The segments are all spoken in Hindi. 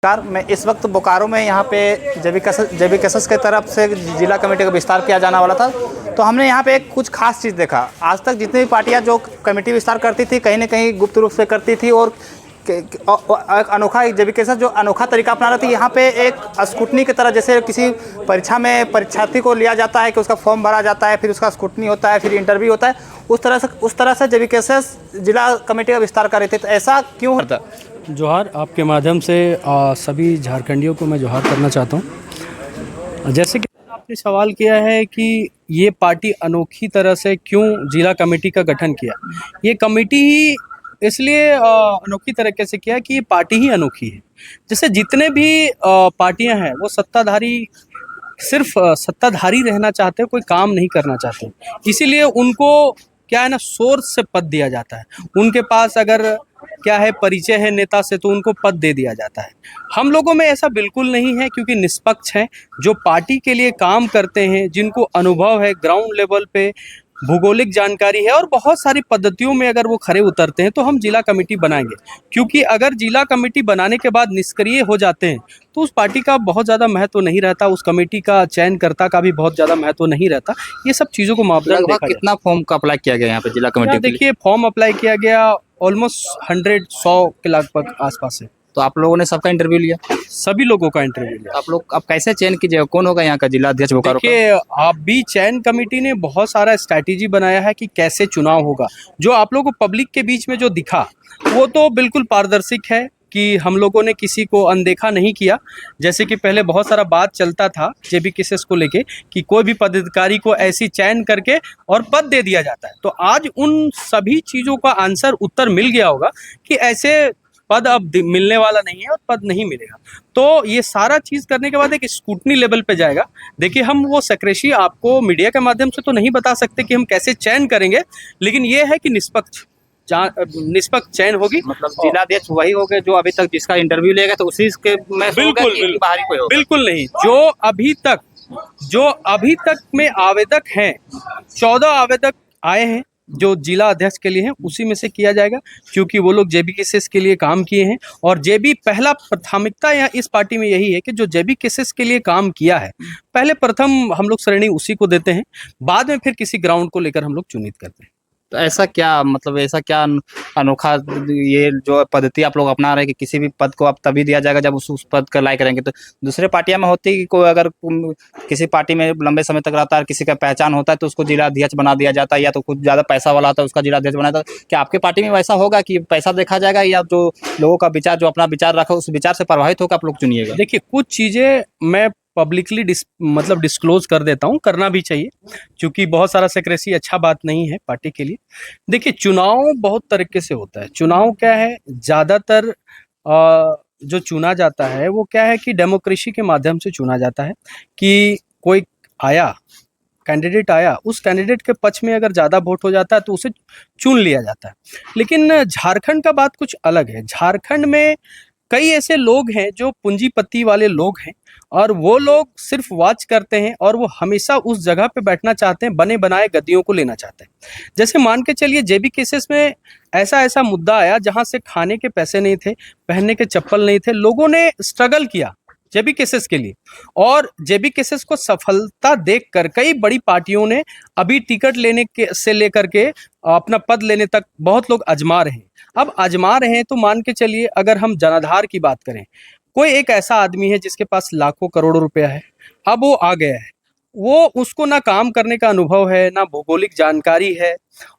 कार मैं इस वक्त बोकारो में यहाँ पे जेबीकेएसएस की तरफ से जिला कमेटी का विस्तार किया जाने वाला था। तो हमने यहाँ पे कुछ खास चीज़ देखा। आज तक जितनी भी पार्टियाँ जो कमेटी विस्तार करती थी कहीं ना कहीं गुप्त रूप से करती थी और एक अनोखा जेबीकेएसएस जो अनोखा तरीका अपना रही थी। यहाँ पे एक स्क्रूटनी की तरह, जैसे किसी परीक्षा में परीक्षार्थी को लिया जाता है कि उसका फॉर्म भरा जाता है, फिर उसका स्क्रूटनी होता है, फिर इंटरव्यू होता है, उस तरह से जेबीकेएसएस जिला कमेटी का विस्तार कर रही थी। तो ऐसा क्यों होता? जोहार, आपके माध्यम से सभी झारखंडियों को मैं जोहार करना चाहता हूं। जैसे कि आपने सवाल किया है कि ये पार्टी अनोखी तरह से क्यों जिला कमेटी का गठन किया। ये कमेटी ही इसलिए अनोखी तरीके से किया कि ये पार्टी ही अनोखी है। जैसे जितने भी पार्टियां हैं वो सिर्फ सत्ताधारी रहना चाहते हैं, कोई काम नहीं करना चाहते। इसीलिए उनको क्या है ना, सोर्स से पद दिया जाता है। उनके पास अगर क्या है परिचय है नेता से तो उनको पद दे दिया जाता है। हम लोगों में ऐसा बिल्कुल नहीं है, क्योंकि निष्पक्ष हैं, जो पार्टी के लिए काम करते हैं, जिनको अनुभव है, ग्राउंड लेवल पे भूगोलिक जानकारी है और बहुत सारी पद्धतियों में अगर वो खरे उतरते हैं तो हम जिला कमेटी बनाएंगे। क्योंकि अगर जिला कमेटी बनाने के बाद निष्क्रिय हो जाते हैं तो उस पार्टी का बहुत ज़्यादा महत्व नहीं रहता, उस कमेटी का चयनकर्ता का भी बहुत ज़्यादा महत्व नहीं रहता। ये सब चीज़ों को मापदंड देखा कितना फॉर्म का अप्लाई किया गया यहाँ पे जिला कमेटी? देखिए, फॉर्म अप्लाई किया गया ऑलमोस्ट 100 के लगभग आसपास है। तो आप लोगों ने सबका इंटरव्यू लिया? सभी लोगों का इंटरव्यू लिया। आप लोग अब कैसे चयन कीजिएगा, कौन होगा यहाँ का जिला अध्यक्ष बोकारो का? देखिए, आप भी चयन कमेटी ने बहुत सारा स्ट्रैटेजी बनाया है कि कैसे चुनाव होगा। जो आप लोगों को पब्लिक के बीच में जो दिखा वो तो बिल्कुल पारदर्शिक है कि हम लोगों ने किसी को अनदेखा नहीं किया। जैसे कि पहले बहुत सारा बात चलता था जेबीकेएसएस को लेके कि कोई भी पदाधिकारी को ऐसी चयन करके और पद दे दिया जाता है। तो आज उन सभी चीज़ों का उत्तर मिल गया होगा कि ऐसे पद अब मिलने वाला नहीं है और पद नहीं मिलेगा। तो ये सारा चीज़ करने के बाद एक स्क्रूटनी लेवल पे जाएगा। देखिए, हम वो सेक्रेसी आपको मीडिया के माध्यम से तो नहीं बता सकते कि हम कैसे चयन करेंगे, लेकिन ये है कि निष्पक्ष चयन होगी। मतलब जिलाध्यक्ष वही होंगे जो अभी तक जिसका इंटरव्यू लेगा, तो उसी के में बिल्कुल बाहरी कोई होगा? बिल्कुल नहीं। जो अभी तक में आवेदक हैं, 14 आवेदक आए हैं जो जिला अध्यक्ष के लिए हैं, उसी में से किया जाएगा। क्योंकि वो लोग जेबीकेएसएस के लिए काम किए हैं और पहला प्राथमिकता यहाँ इस पार्टी में यही है कि जो जेबीकेएसएस के लिए काम किया है, पहले प्रथम हम लोग श्रेणी उसी को देते हैं, बाद में फिर किसी ग्राउंड को लेकर हम लोग चुनित करते हैं। तो ऐसा क्या अनोखा ये जो पद्धति आप लोग अपना रहे हैं कि किसी भी पद को आप तभी दिया जाएगा जब उस पद का लायक रहेंगे? तो दूसरे पार्टियां में होती है कि कोई अगर किसी पार्टी में लंबे समय तक रहता है, किसी का पहचान होता है तो उसको जिला अध्यक्ष बना दिया जाता है, या तो कुछ ज़्यादा पैसा वाला होता है उसका जिला अध्यक्ष बनाया जाता है। क्या आपके पार्टी में वैसा होगा कि पैसा देखा जाएगा, या जो लोगों का विचार, जो अपना विचार रखा उस विचार से प्रभावित होकर आप लोग चुनिएगा? देखिए, कुछ चीज़ें मैं पब्लिकली डिस्क्लोज कर देता हूँ, करना भी चाहिए, क्योंकि बहुत सारा सेक्रेसी अच्छा बात नहीं है पार्टी के लिए। देखिए, चुनाव बहुत तरीके से होता है। चुनाव क्या है, ज़्यादातर जो चुना जाता है वो क्या है कि डेमोक्रेसी के माध्यम से चुना जाता है कि कोई कैंडिडेट आया, उस कैंडिडेट के पक्ष में अगर ज़्यादा वोट हो जाता है तो उसे चुन लिया जाता है। लेकिन झारखंड का बात कुछ अलग है। झारखंड में कई ऐसे लोग हैं जो पूंजीपति वाले लोग हैं और वो लोग सिर्फ वॉच करते हैं और वो हमेशा उस जगह पे बैठना चाहते हैं, बने बनाए गद्दियों को लेना चाहते हैं। जैसे मान के चलिए, जेबीकेएसएस में ऐसा मुद्दा आया जहां से खाने के पैसे नहीं थे, पहनने के चप्पल नहीं थे, लोगों ने स्ट्रगल किया जेबीकेएसएस के लिए और जेबीकेएसएस को सफलता देखकर कई बड़ी पार्टियों ने अभी टिकट लेने के से लेकर के अपना पद लेने तक बहुत लोग आजमा रहे हैं। अब आजमा रहे हैं तो मान के चलिए, अगर हम जनाधार की बात करें, कोई एक ऐसा आदमी है जिसके पास लाखों करोड़ों रुपया है, अब वो आ गया है, वो उसको ना काम करने का अनुभव है, ना भौगोलिक जानकारी है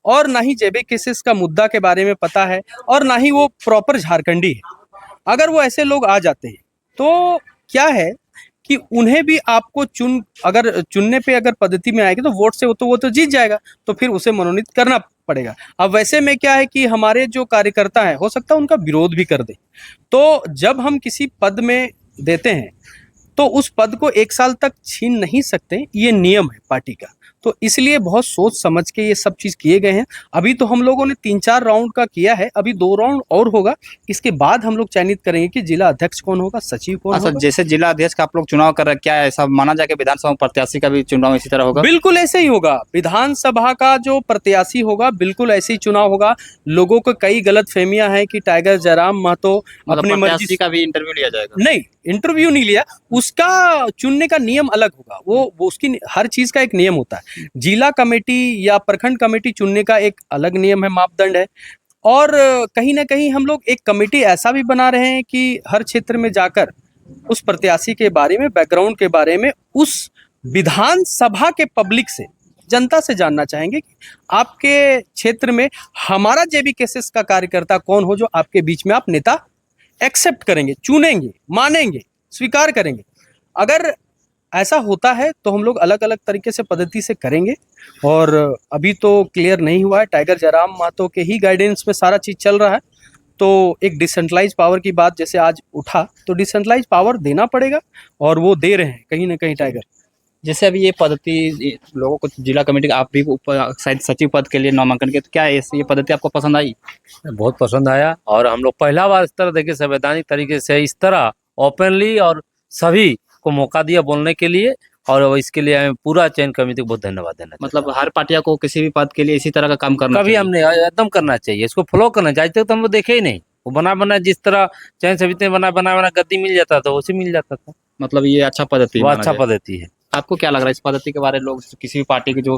और ना ही जेबीकेएसएस का मुद्दा के बारे में पता है और ना ही वो प्रॉपर झारखंडी है। अगर वो ऐसे लोग आ जाते हैं तो क्या है कि उन्हें भी आपको चुनने पे अगर पद्धति में आएगी तो वोट से वो तो जीत जाएगा, तो फिर उसे मनोनीत करना पड़ेगा। अब वैसे में क्या है कि हमारे जो कार्यकर्ता हैं, हो सकता है उनका विरोध भी कर दे। तो जब हम किसी पद में देते हैं तो उस पद को 1 साल तक छीन नहीं सकते, ये नियम है पार्टी का। तो इसलिए बहुत सोच समझ के ये सब चीज किए गए हैं। अभी तो हम लोगों ने 3-4 राउंड का किया है, अभी 2 राउंड और होगा। इसके बाद हम लोग चयनित करेंगे कि जिला अध्यक्ष कौन होगा, सचिव कौन अच्छा, होगा। जैसे जिला अध्यक्ष का आप लोग चुनाव कर रहे हैं, क्या ऐसा माना जाए कि विधानसभा प्रत्याशी का भी चुनाव इसी तरह होगा? बिल्कुल ऐसे ही होगा। विधानसभा का जो प्रत्याशी होगा बिल्कुल ऐसे ही चुनाव होगा। लोगों को कई गलत फहमियां हैं कि टाइगर जयराम महतो मतलब अपनी मर्जी प्रत्याशी का भी इंटरव्यू लिया जाएगा? नहीं, इंटरव्यू नहीं लिया, उसका चुनने का नियम अलग होगा। वो उसकी हर चीज का एक नियम होता है। जिला कमेटी या प्रखंड कमेटी चुनने का एक अलग नियम है, मापदंड है। और कहीं ना कहीं हम लोग एक कमेटी ऐसा भी बना रहे हैं कि हर क्षेत्र में जाकर उस प्रत्याशी के बारे में, बैकग्राउंड के बारे में, उस विधानसभा के पब्लिक से, जनता से जानना चाहेंगे कि आपके क्षेत्र में हमारा जेबी केसेस का कार्यकर्ता कौन हो जो आपके बीच में आप नेता एक्सेप्ट करेंगे, चुनेंगे, मानेंगे, स्वीकार करेंगे। अगर ऐसा होता है तो हम लोग अलग अलग तरीके से पद्धति से करेंगे। और अभी तो क्लियर नहीं हुआ है, टाइगर जयराम महतो के ही गाइडेंस में सारा चीज चल रहा है। तो एक डिसेंट्रलाइज पावर की बात जैसे आज उठा, तो डिसेंट्रलाइज पावर देना पड़ेगा और वो दे रहे हैं कहीं ना कहीं टाइगर। जैसे अभी ये पद्धति लोगों को, जिला कमेटी का आप भी ऊपर शायद सचिव पद के लिए नामांकन किया, तो क्या ये पद्धति आपको पसंद आई? बहुत पसंद आया। और हम लोग पहला बार इस तरह देखिए संवैधानिक तरीके से इस तरह ओपनली और सभी को मौका दिया बोलने के लिए, और इसके लिए हमें पूरा चयन कमेटी को बहुत धन्यवाद देना चाहिए। मतलब हर पार्टियां को किसी भी पद के लिए इसी तरह का काम करना कभी चाहिए। हमने एकदम करना चाहिए, इसको फॉलो करना चाहिए। आज तक तो हम लोग देखे ही नहीं, वो बना जिस तरह चयन समिति में बना गद्दी मिल जाता था, उसी मिल जाता था। मतलब ये अच्छा पद्धति वो माना अच्छा जाए। पद्धति है। आपको क्या लग रहा है इस पद्धति के बारे में? लोग किसी भी पार्टी की जो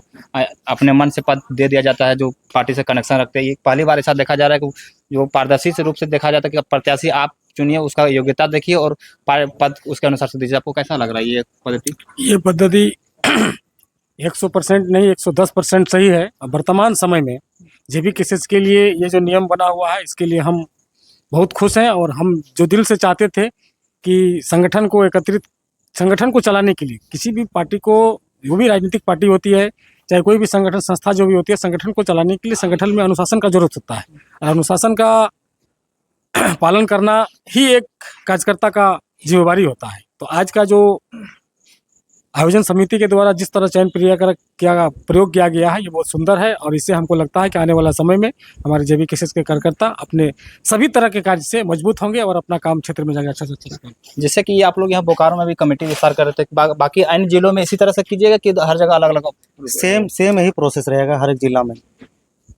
अपने मन से पद दे दिया जाता है, जो पार्टी से कनेक्शन रखते हैं, ये पहली बार ऐसा देखा जा रहा है कि जो पारदर्शी से रूप से देखा जाता है कि प्रत्याशी आप चुनिए, उसका योग्यता देखिए और पद उसके अनुसार से दीजिए। आपको कैसा लग रहा है ये पद्धति? ये पद्धति 100% नहीं 110% सही है। वर्तमान समय में जेबी केसेस के लिए ये जो नियम बना हुआ है, इसके लिए हम बहुत खुश हैं। और हम जो दिल से चाहते थे कि संगठन को चलाने के लिए किसी भी पार्टी को, जो भी राजनीतिक पार्टी होती है, चाहे कोई भी संगठन संस्था जो भी होती है, संगठन को चलाने के लिए संगठन में अनुशासन का जरूरत होता है। और अनुशासन का पालन करना ही एक कार्यकर्ता का जिम्मेवारी होता है। तो आज का जो आयोजन समिति के द्वारा जिस तरह चयन प्रयोग किया गया है, ये बहुत सुंदर है। और इससे हमको लगता है कि आने वाला समय में हमारे जेबी केसेस के कार्यकर्ता अपने सभी तरह के कार्य से मजबूत होंगे और अपना काम क्षेत्र में जाकर अच्छा से अच्छा करेंगे। जैसे कि आप लोग यहाँ बोकारो में भी कमेटी विस्तार कर रहे थे, बाकी अन्य जिलों में इसी तरह से कीजिएगा कि हर जगह अलग अलग? सेम यही प्रोसेस रहेगा, हर एक जिला में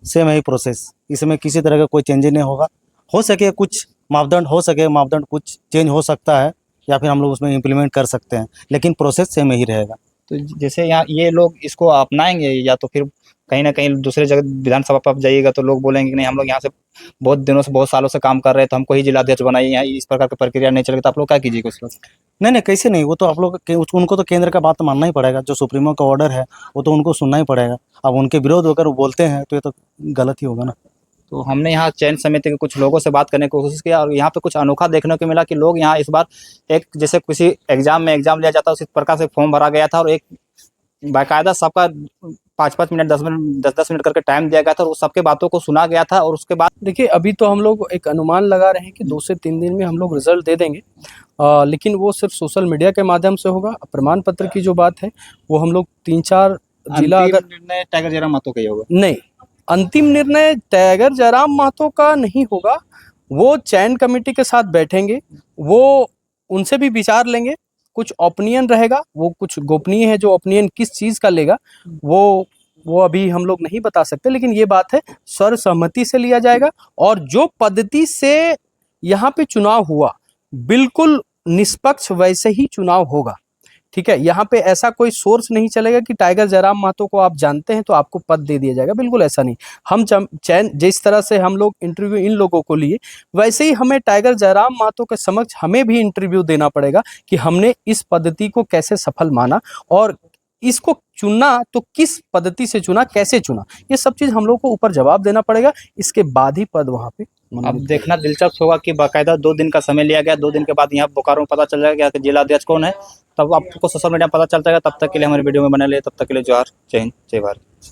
सेम यही प्रोसेस। इसमें किसी तरह का कोई चेंज नहीं होगा। हो सके कुछ मापदंड कुछ चेंज हो सकता है, या फिर हम लोग उसमें इम्प्लीमेंट कर सकते हैं, लेकिन प्रोसेस सेम ही रहेगा। तो जैसे यहाँ ये लोग इसको अपनाएंगे, या तो फिर कहीं ना कहीं दूसरे जगह विधानसभा पर जाइएगा तो लोग बोलेंगे कि नहीं, हम लोग यहाँ से बहुत दिनों से, बहुत सालों से काम कर रहे हैं, तो हमको ही जिलाध्यक्ष बनाइए, यहाँ इस प्रकार की प्रक्रिया नहीं चलेगी, तो आप लोग क्या कीजिएगा उस वक्त? नहीं, कैसे नहीं, वो तो आप लोग उनको तो केंद्र का बात मानना ही पड़ेगा। जो सुप्रीमो का ऑर्डर है वो तो उनको सुनना ही पड़ेगा। अब उनके विरोध होकर वो बोलते हैं तो ये तो गलत ही होगा ना। तो हमने यहाँ चयन समिति के कुछ लोगों से बात करने की कोशिश किया, और यहाँ पे कुछ अनोखा देखने को मिला कि लोग यहाँ इस बार एक, जैसे किसी एग्जाम में एग्जाम लिया जाता है उसी प्रकार से फॉर्म भरा गया था, और एक बाकायदा सबका 5-5 मिनट 10 मिनट करके टाइम दिया गया था, और उस सबके बातों को सुना गया था। और उसके बाद देखिए, अभी तो हम लोग एक अनुमान लगा रहे हैं कि 2 से 3 दिन में हम लोग रिजल्ट दे देंगे। लेकिन वो सिर्फ सोशल मीडिया के माध्यम से होगा। प्रमाण पत्र की जो बात है वो हम लोग 3-4 जिला, अगर निर्णय टाइगर जयराम महतो का ही होगा? नहीं, अंतिम निर्णय टाइगर जयराम महतो का नहीं होगा। वो चयन कमेटी के साथ बैठेंगे, वो उनसे भी विचार लेंगे, कुछ ओपिनियन रहेगा, वो कुछ गोपनीय है। जो ओपिनियन किस चीज़ का लेगा वो अभी हम लोग नहीं बता सकते, लेकिन ये बात है सर्वसम्मति से लिया जाएगा। और जो पद्धति से यहाँ पे चुनाव हुआ, बिल्कुल निष्पक्ष वैसे ही चुनाव होगा। ठीक है, यहाँ पे ऐसा कोई सोर्स नहीं चलेगा कि टाइगर जयराम महतो को आप जानते हैं तो आपको पद दे दिया जाएगा, बिल्कुल ऐसा नहीं। हम चयन, जिस तरह से हम लोग इंटरव्यू इन लोगों को लिए, वैसे ही हमें टाइगर जयराम महतो के समक्ष हमें भी इंटरव्यू देना पड़ेगा कि हमने इस पद्धति को कैसे सफल माना, और इसको चुना तो किस पद्धति से चुना, कैसे चुना, ये सब चीज हम लोग को ऊपर जवाब देना पड़ेगा। इसके बाद ही पद वहाँ पे। अब देखना दिलचस्प होगा कि बाकायदा 2 दिन का समय लिया गया। 2 दिन के बाद यहाँ बोकारो में पता चल जाएगा कि जिला अध्यक्ष कौन है, तब आपको सोशल मीडिया में पता चल जाएगा। तब तक के लिए हमारे वीडियो में बने रहिए। तब तक के लिए जोहार, जय हिंद, जय भारत।